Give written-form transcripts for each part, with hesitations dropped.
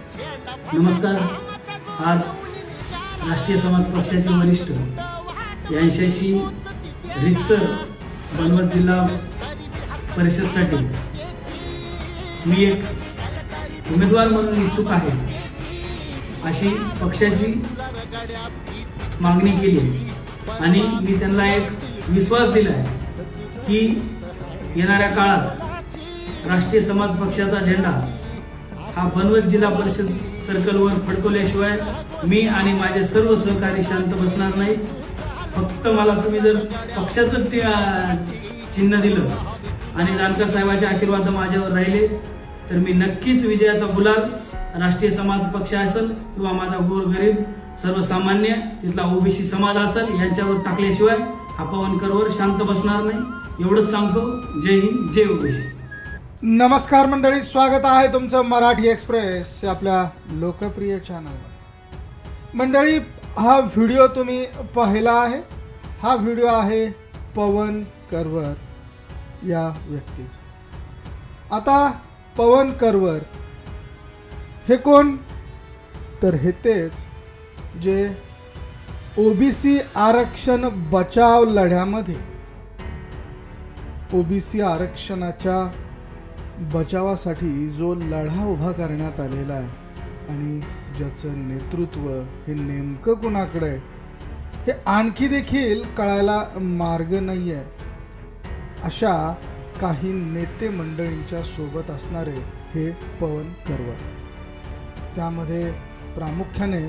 नमस्कार। आज राष्ट्रीय समाज पक्षाचे वरिष्ठ यांच्याशी रितसर बनवत जिल्हा परिषदसाठी मी एक उमेदवार म्हणून इच्छुक आहे अशी पक्षाची मागणी केली आणि मी त्यांना एक विश्वास दिला आहे की येणाऱ्या काळात राष्ट्रीय समाज पक्षाचा झेंडा हा बनवत जिल्हा परिषद सर्कलवर फडकवल्याशिवाय मी आणि माझे सर्व सहकारी शांत बसणार नाही। फक्त मला तुम्ही जर पक्षाचं चिन्ह दिलं आणि जानकर साहेबांचे आशीर्वाद माझ्यावर राहिले तर मी नक्कीच विजयाचा गुलाल राष्ट्रीय समाज पक्ष असेल किंवा माझा गोरगरीब सर्वसामान्य तिथला ओबीसी समाज असेल यांच्यावर टाकल्याशिवाय हा पवनकरवर शांत बसणार नाही। एवढंच सांगतो। जय हिंद, जय ओबीसी। नमस्कार मंडळी, स्वागत आहे तुमचं मराठी एक्सप्रेस आपल्या लोकप्रिय चॅनलवर। मंडळी, हा व्हिडिओ तुम्ही पाहिला आहे। हा व्हिडिओ आहे पवन करवर या व्यक्तीचा। आता पवन करवर हे कोण? तर हे तेच जे ओबीसी आरक्षण बचाव लढ्यामध्ये ओबीसी आरक्षणाच्या बचावासाठी जो लढा उभा करण्यात आलेला आहे आणि ज्याचं नेतृत्व हे नेमकं कुणाकडे आहे हे आणखी देखील कळायला मार्ग नाही आहे। अशा काही नेते मंडळींच्या सोबत असणारे हे पवन करवर, त्यामध्ये प्रामुख्याने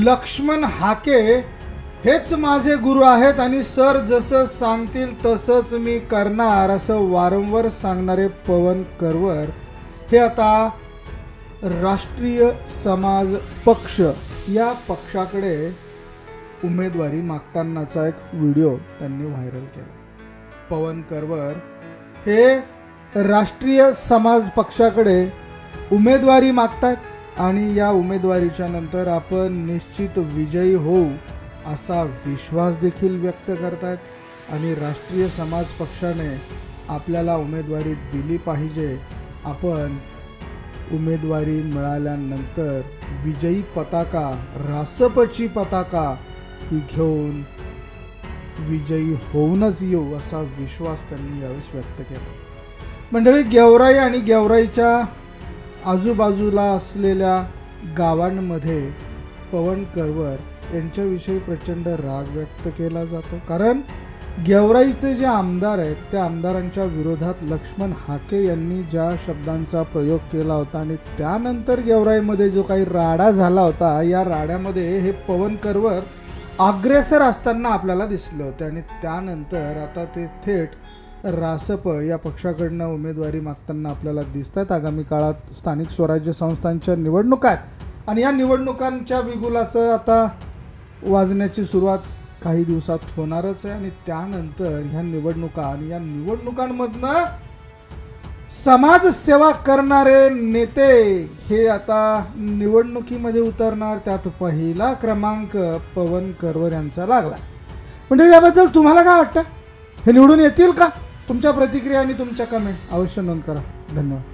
लक्ष्मण हाके हेच माझे गुरु आहेत आणि सर जसं सांगतील तसंच मी करणार असं वारंवार सांगणारे पवन करवर हे आता राष्ट्रीय समाज पक्ष या पक्षाकडे उमेदवारी मागतानाचा एक व्हिडिओ त्यांनी व्हायरल केला। पवन करवर हे राष्ट्रीय समाज पक्षाकडे उमेदवारी मागतात आणि या उमेदवारीच्या नंतर आपण निश्चित विजयी होऊ असा विश्वास देखील व्यक्त करतात आणि राष्ट्रीय समाज पक्षाने आपल्याला उमेदवारी दिली पाहिजे। आपण उमेदवारी मिळाल्यानंतर विजयी पताका, रासपची पताका ही घेऊन विजयी होऊनच येऊ असा विश्वास त्यांनी यावेळेस व्यक्त केला। मंडळी, गेवराई आणि गेवराईच्या आजूबाजूला असलेल्या गावांमध्ये पवन करवर यांच्याविषयी प्रचंड राग व्यक्त केला जातो, कारण गेवराईचे जे आमदार आहेत त्या आमदारांच्या विरोधात लक्ष्मण हाके यांनी ज्या शब्दांचा प्रयोग केला होता आणि त्यानंतर गेवराईमध्ये जो काही राडा झाला होता, या राड्यामध्ये हे पवन करवर अग्रेसर असताना आपल्याला दिसले होते आणि त्यानंतर आता ते थेट रासप या पक्षाकडनं उमेदवारी मागताना आपल्याला दिसत आहेत। आगामी काळात स्थानिक स्वराज्य संस्थांच्या निवडणुका आहेत आणि या निवडणुकांच्या बिगुलाचं आता वाजण्याची सुरुवात काही दिवसात होणारच आहे आणि त्यानंतर ह्या निवडणुका आणि या निवडणुकांमधनं समाजसेवा करणारे नेते हे आता निवडणुकीमध्ये उतरणार। त्यात पहिला क्रमांक पवन करवर यांचा लागला। म्हणजे याबद्दल तुम्हाला काय वाटतं? हे निवडून येतील का? तुमच्या प्रतिक्रिया आणि तुमच्या कमेंट अवश्य नोंद करा। धन्यवाद।